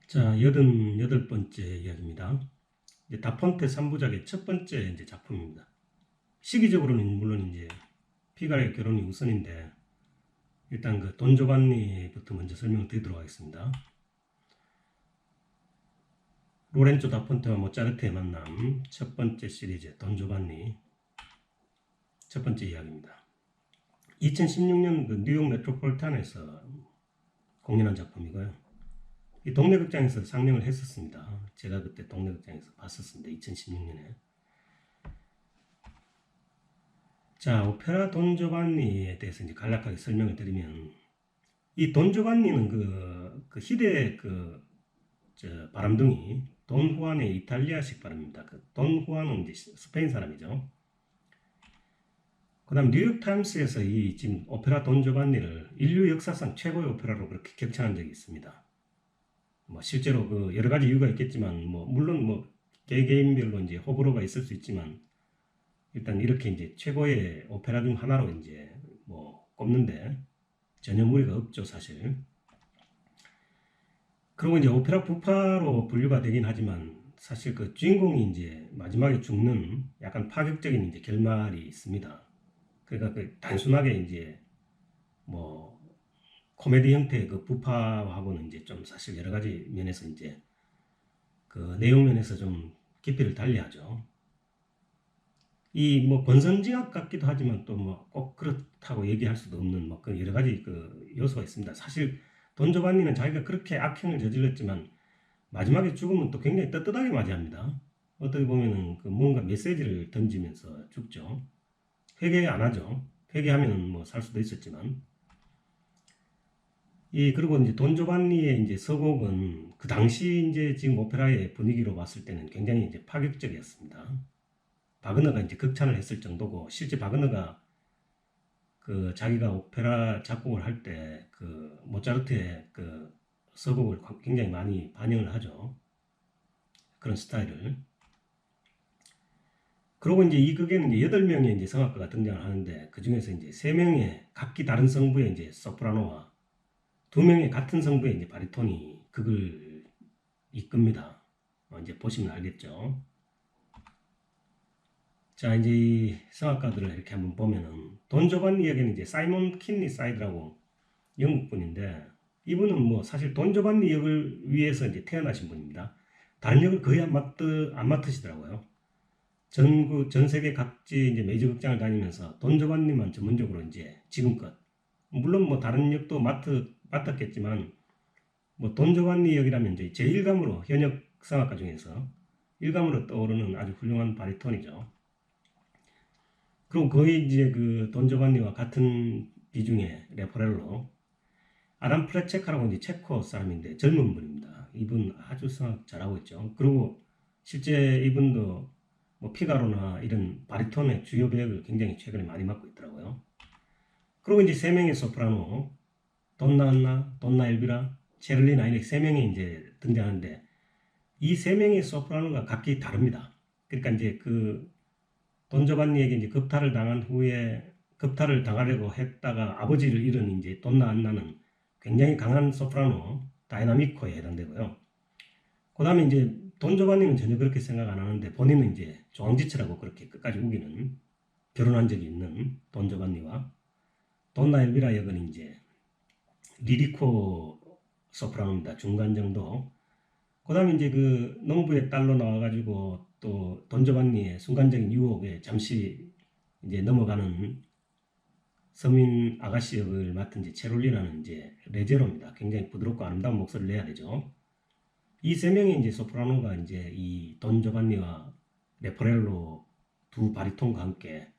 자, 88번째 이야기입니다. 이제 다폰테 3부작의 첫 번째 이제 작품입니다. 시기적으로는 물론 이제 피가의 결혼이 우선인데, 일단 그 돈 조반니부터 먼저 설명을 드리도록 하겠습니다. 로렌조 다폰테와 모차르트의 만남, 첫 번째 시리즈 돈 조반니 첫 번째 이야기입니다. 2016년 그 뉴욕 메트로폴리탄에서 공연한 작품이고요. 이 동네 극장에서 상영을 했었습니다. 제가 그때 동네 극장에서 봤었습니다. 2016년에. 자, 오페라 돈 조반니에 대해서 이제 간략하게 설명을 드리면, 이 돈 조반니는 그 희대의 바람둥이 돈 후안의 이탈리아식 발음입니다. 그 돈 후안은 이제 스페인 사람이죠. 그 다음 뉴욕 타임스에서 이 지금 오페라 돈 조반니를 인류 역사상 최고의 오페라로 그렇게 격찬한 적이 있습니다. 뭐 실제로 그 여러 가지 이유가 있겠지만, 뭐 물론 뭐 개개인별로 이제 호불호가 있을 수 있지만, 일단 이렇게 이제 최고의 오페라 중 하나로 이제 뭐 꼽는데 전혀 무리가 없죠, 사실. 그리고 이제 오페라 부파로 분류가 되긴 하지만, 사실 그 주인공이 이제 마지막에 죽는 약간 파격적인 이제 결말이 있습니다. 그러니까 그 단순하게 이제 뭐 코미디 형태의 그 부파하고는 이제 좀 사실 여러 가지 면에서 이제 그 내용 면에서 좀 깊이를 달리하죠. 이 뭐 권선징악 같기도 하지만 또 뭐 꼭 그렇다고 얘기할 수도 없는 뭐 그 여러 가지 그 요소가 있습니다. 사실 돈 조반니는 자기가 그렇게 악행을 저질렀지만 마지막에 죽으면 또 굉장히 떳떳하게 맞이합니다. 어떻게 보면은 그 뭔가 메시지를 던지면서 죽죠. 회개 안 하죠. 회개하면 뭐 살 수도 있었지만. 그리고 이제 돈 조반니의 이제 서곡은 그 당시 이제 지금 오페라의 분위기로 봤을 때는 굉장히 이제 파격적이었습니다. 바그너가 이제 극찬을 했을 정도고, 실제 바그너가 그 자기가 오페라 작곡을 할 때 그 모차르트의 그 서곡을 굉장히 많이 반영을 하죠. 그런 스타일을. 그리고 이제 이 극에는 이제 8명의 이제 성악가가 등장을 하는데, 그 중에서 이제 3명의 각기 다른 성부의 이제 소프라노와 2명의 같은 성부의 이제 바리톤이 극을 이끕니다. 이제 보시면 알겠죠. 자, 이제 이 성악가들을 이렇게 한번 보면은, 돈 조반니 역에는 이제 사이먼 킨리 사이드라고 영국 분인데, 이분은 뭐 사실 돈 조반니 역을 위해서 이제 태어나신 분입니다. 다른 역을 거의 안 맡으시더라고요. 전 세계 각지 이제 메이저 극장을 다니면서 돈 조반니만 전문적으로 이제 지금껏, 물론 뭐 다른 역도 맡았겠지만, 뭐 돈 조반니 역이라면 이제 제1감으로 현역 성악가 중에서 1감으로 떠오르는 아주 훌륭한 바리톤이죠. 그리고 거의 이제 그 돈 조반니와 같은 비중의 레포렐로 아담 프레체카라고 이제 체코 사람인데 젊은 분입니다. 이분 아주 성악 잘하고 있죠. 그리고 실제 이분도 뭐 피가로나 이런 바리톤의 주요 배역을 굉장히 최근에 많이 맡고 있더라고요. 그리고 이제 3명의 소프라노, 돈나 안나, 돈나 엘비라, 체를리나 이렇게 3명이 이제 등장하는데, 이 3명의 소프라노가 각기 다릅니다. 그러니까 이제 그 돈조반니에게 이제 급탈을 당한 후에 급탈을 당하려고 했다가 아버지를 잃은 이제 돈나 안나는 굉장히 강한 소프라노 다이나미코에 해당되고요. 그 다음에 이제 돈조반니는 전혀 그렇게 생각 안 하는데, 본인은 이제 조항지처라고 그렇게 끝까지 우기는, 결혼한 적이 있는 돈조반니와 돈나 엘비라 역은 이제 리리코 소프라노입니다. 중간 정도. 그 다음에 이제 그 농부의 딸로 나와가지고 또 돈조반니의 순간적인 유혹에 잠시 이제 넘어가는 서민 아가씨 역을 맡은 이제 체롤리나는 이제 레제로입니다. 굉장히 부드럽고 아름다운 목소리를 내야 되죠. 이 3명의 이제 소프라노가 이제 이 돈조반니와 레포렐로 두 바리톤과 함께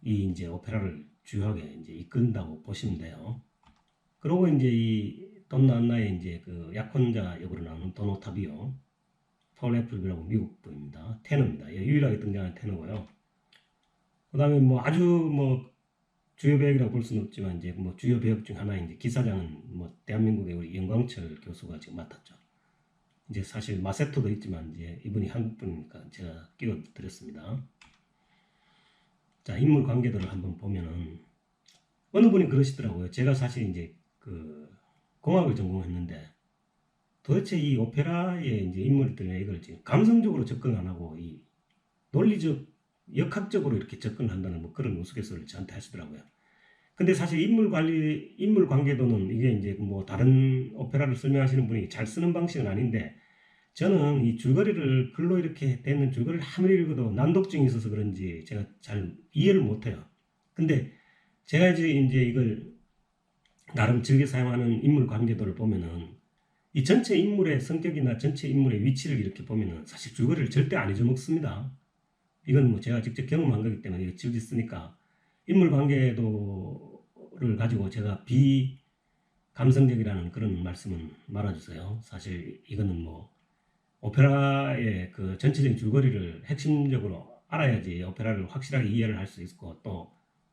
이 이제 오페라를 주요하게 이제 이끈다고 보시면 돼요. 그리고 이제 이 돈나 안나의 이제 그 약혼자 역으로 나오는 돈 오타비오, 폴 애플비라고 미국 분입니다. 테너입니다. 유일하게 등장하는 테너고요. 그 다음에 뭐 아주 뭐 주요 배역이라고 볼 수는 없지만, 이제 뭐 주요 배역 중 하나인 이제 기사장은 뭐 대한민국의 우리 영광철 교수가 지금 맡았죠. 이제 사실 마세토도 있지만 이제 이분이 한국 분이니까 제가 끼워드렸습니다. 자, 인물 관계들을 한번 보면은 어느 분이 그러시더라고요. 제가 사실 이제 그 공학을 전공했는데 도대체 이 오페라의 이제 인물들이 이걸 지금 감성적으로 접근 안 하고 이 논리적, 역학적으로 이렇게 접근한다는 뭐 그런 우스갯소리를 저한테 하시더라고요. 근데 사실 인물 관계도는 이게 이제 뭐 다른 오페라를 설명하시는 분이 잘 쓰는 방식은 아닌데 저는 이 줄거리를 글로 이렇게 되는 줄거리를 아무리 읽어도 난독증이 있어서 그런지 제가 잘 이해를 못해요. 근데 제가 이제 이걸 나름 즐겨 사용하는 인물 관계도를 보면은 이 전체 인물의 성격이나 전체 인물의 위치를 이렇게 보면은 사실 줄거리를 절대 안 잊어먹습니다. 이건 뭐 제가 직접 경험한 거기 때문에 이거 즐겨 쓰니까 인물 관계도를 가지고 제가 비감성적이라는 그런 말씀은 말아주세요. 사실 이거는 뭐 오페라의 그 전체적인 줄거리를 핵심적으로 알아야지 오페라를 확실하게 이해를 할 수 있고 또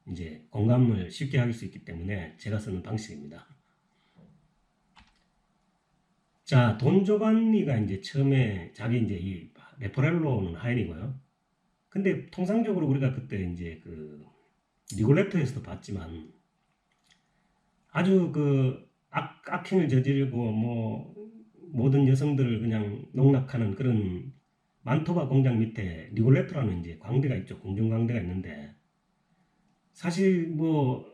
이제 공감을 쉽게 할 수 있기 때문에 제가 쓰는 방식입니다. 자, 돈 조반니가 이제 처음에 자기 이제 이 레포렐로는 하인이고요. 근데 통상적으로 우리가 그때 이제 그 리골레토에서도 봤지만 아주 그 악행을 저지르고 뭐 모든 여성들을 그냥 농락하는 그런 만토바 공장 밑에 리골레토라는 이제 광대가 있죠. 공중 광대가 있는데 사실 뭐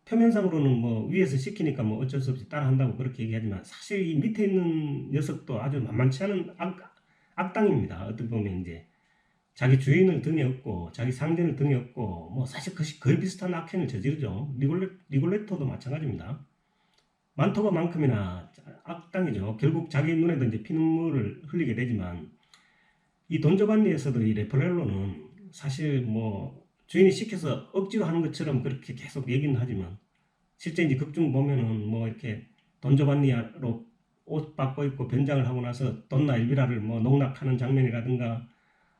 표면상으로는 뭐 위에서 시키니까 뭐 어쩔 수 없이 따라한다고 그렇게 얘기하지만 사실 이 밑에 있는 녀석도 아주 만만치 않은 악당입니다. 어떻게 보면 이제 자기 주인을 등에 업고 자기 상대를 등에 업고 뭐 사실 거의 비슷한 악행을 저지르죠. 리골레토도 마찬가지입니다. 만토바만큼이나 악당이죠. 결국 자기 눈에도 이제 피눈물을 흘리게 되지만 이 돈조반니에서도 이 레포렐로는 사실 뭐 주인이 시켜서 억지로 하는 것처럼 그렇게 계속 얘기는 하지만 실제 이제 극중 보면은 뭐 이렇게 돈조반니로 옷 바꿔 입고 변장을 하고 나서 돈나 엘비라를 뭐 농락하는 장면이라든가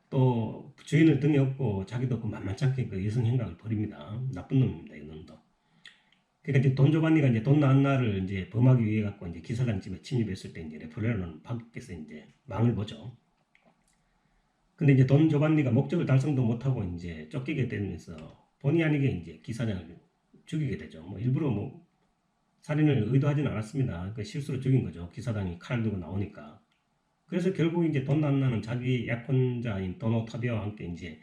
또 주인을 등에 업고 자기도 그 만만치 않게 그 여성 행각을 벌입니다. 나쁜 놈입니다, 이 놈도. 그러니까 이제 돈조반니가 이제 돈나 안나를 이제 범하기 위해 갖고 이제 기사장 집에 침입했을 때 이제 레포렐로는 밖에서 이제 망을 보죠. 근데 이제 돈 조반니가 목적을 달성도 못하고 이제 쫓기게 되면서 본의 아니게 이제 기사장을 죽이게 되죠. 뭐 일부러 뭐 살인을 의도하지는 않았습니다. 그 실수로 죽인 거죠. 기사장이 칼을 들고 나오니까. 그래서 결국 이제 돈 난나는 자기 약혼자인 돈 오타비아와 함께 이제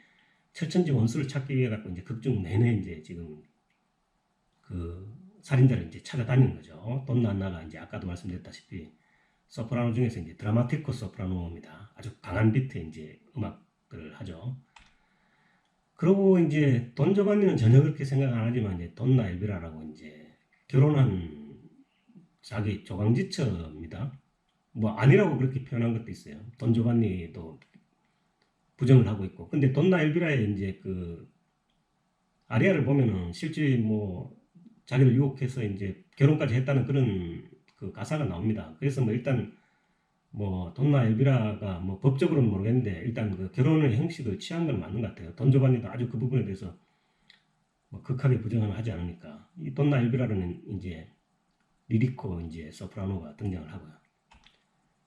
철천지 원수를 찾기 위해 갖고 이제 극중 내내 이제 지금 그 살인자를 이제 찾아다니는 거죠. 돈 난나가 이제 아까도 말씀드렸다시피 소프라노 중에서 이제 드라마티코 소프라노입니다. 아주 강한 비트의 이제 음악들을 하죠. 그러고 이제 돈 조반니는 전혀 그렇게 생각 안 하지만 이제 돈나 엘비라라고 이제 결혼한 자기 조강지처입니다. 뭐 아니라고 그렇게 표현한 것도 있어요. 돈 조반니도 부정을 하고 있고. 근데 돈나 엘비라의 이제 그 아리아를 보면은 실제 뭐 자기를 유혹해서 이제 결혼까지 했다는 그런 그 가사가 나옵니다. 그래서 뭐 일단 뭐 돈나 엘비라가 뭐 법적으로는 모르겠는데 일단 그 결혼의 형식을 취한 건 맞는 것 같아요. 돈 조반니도 아주 그 부분에 대해서 뭐 극하게 부정을 하지 않으니까 이 돈나 엘비라는 이제 리리코 이제 소프라노가 등장을 하고요.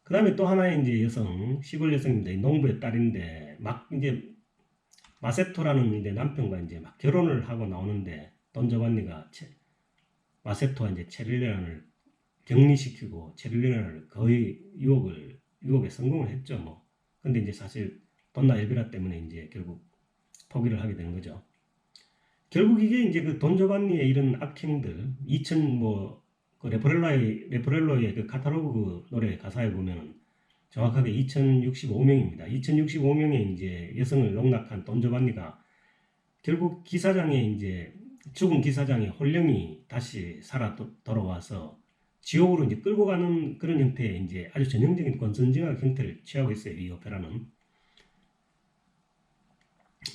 그 다음에 또 하나의 이제 여성 시골 여성입니다. 농부의 딸인데 막 이제 마세토라는 이제 남편과 이제 막 결혼을 하고 나오는데 돈 조반니가 마세토와 이제 체릴레나를 격리시키고 체릴레나를 거의 유혹에 성공을 했죠. 뭐 근데 이제 사실 돈나 엘비라 때문에 이제 결국 포기를 하게 되는 거죠. 결국 이게 이제 그 돈 조반니의 이런 악행들 2000 뭐 그 레포렐로의 그 카탈로그 노래 가사에 보면 정확하게 2065명입니다. 2065명의 이제 여성을 농락한 돈 조반니가 결국 기사장의 이제 죽은 기사장의 혼령이 다시 살아 돌아와서 지옥으로 이제 끌고 가는 그런 형태의 이제 아주 전형적인 권선징악 형태를 취하고 있어요. 이 오페라는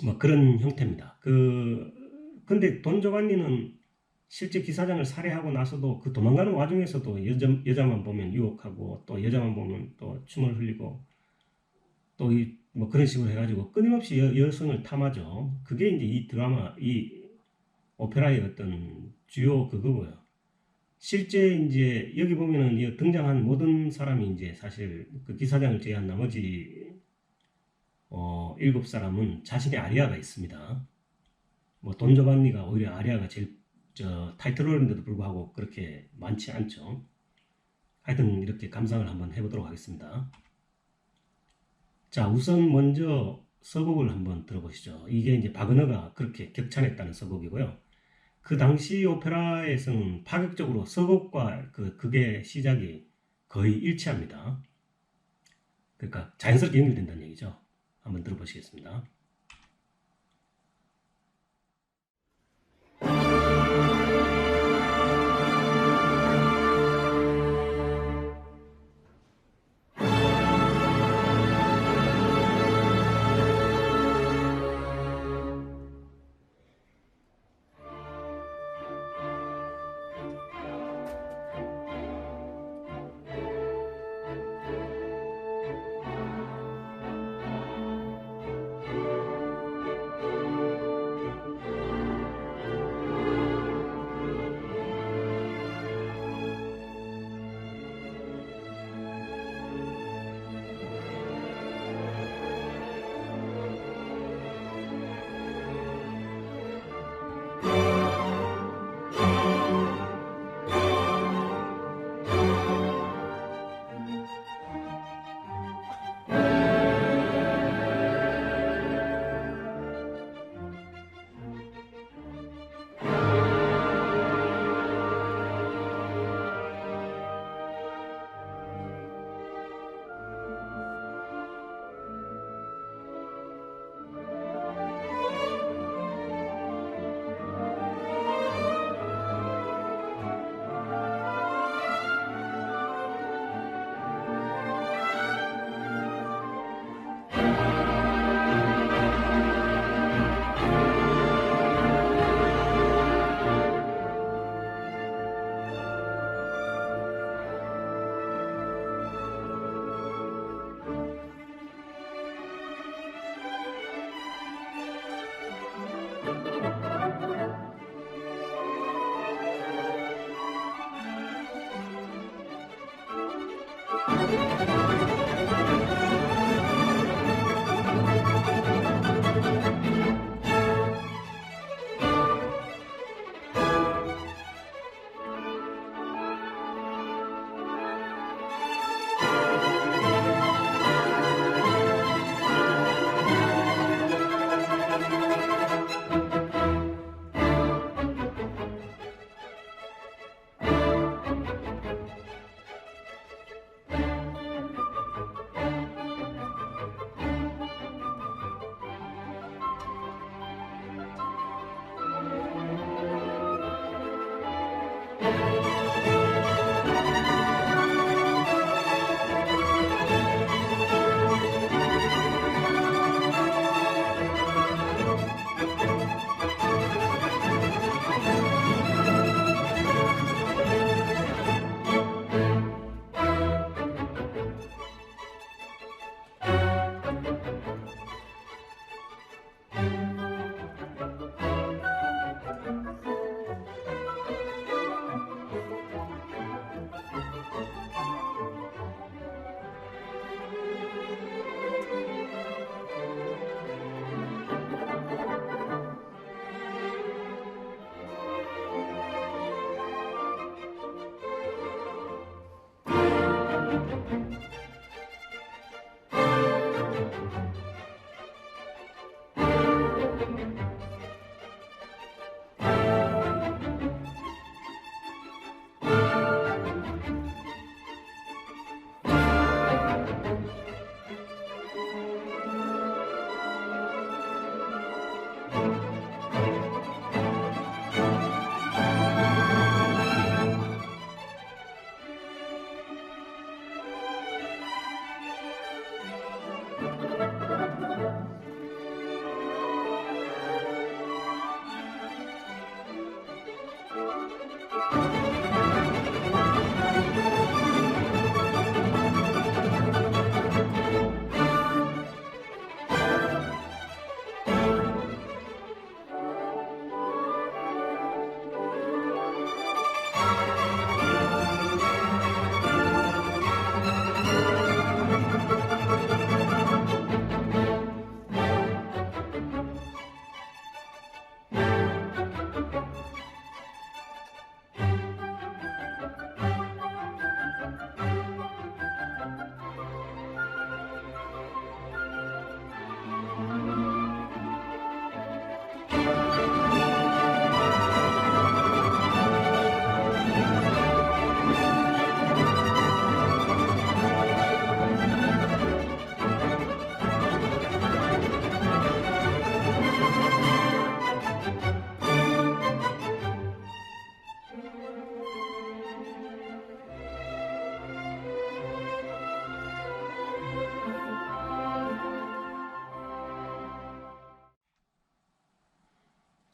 뭐 그런 형태입니다. 근데 돈 조반니는 실제 기사장을 살해하고 나서도 그 도망가는 와중에서도 여자만 보면 유혹하고 또 여자만 보면 또 춤을 흘리고 또 뭐 그런 식으로 해가지고 끊임없이 여성을 탐하죠. 그게 이제 이 드라마 이 오페라의 어떤 주요 그거고요. 실제 이제 여기 보면은 등장한 모든 사람이 이제 사실 그 기사장을 제외한 나머지 7사람은 자신의 아리아가 있습니다. 뭐 돈조반니가 오히려 아리아가 제일 타이틀롤인데도 불구하고 그렇게 많지 않죠. 하여튼 이렇게 감상을 한번 해보도록 하겠습니다. 자, 우선 먼저 서곡을 한번 들어보시죠. 이게 이제 바그너가 그렇게 격찬했다는 서곡이고요. 그 당시 오페라에서는 파격적으로 서곡과 그게 시작이 거의 일치합니다. 그러니까 자연스럽게 연결된다는 얘기죠. 한번 들어보시겠습니다.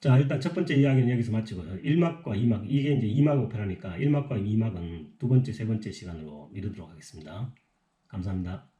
자, 일단 첫 번째 이야기는 여기서 마치고 1막과 2막, 이게 이제 2막 오페라니까 1막과 2막은 두 번째, 세 번째 시간으로 미루도록 하겠습니다. 감사합니다.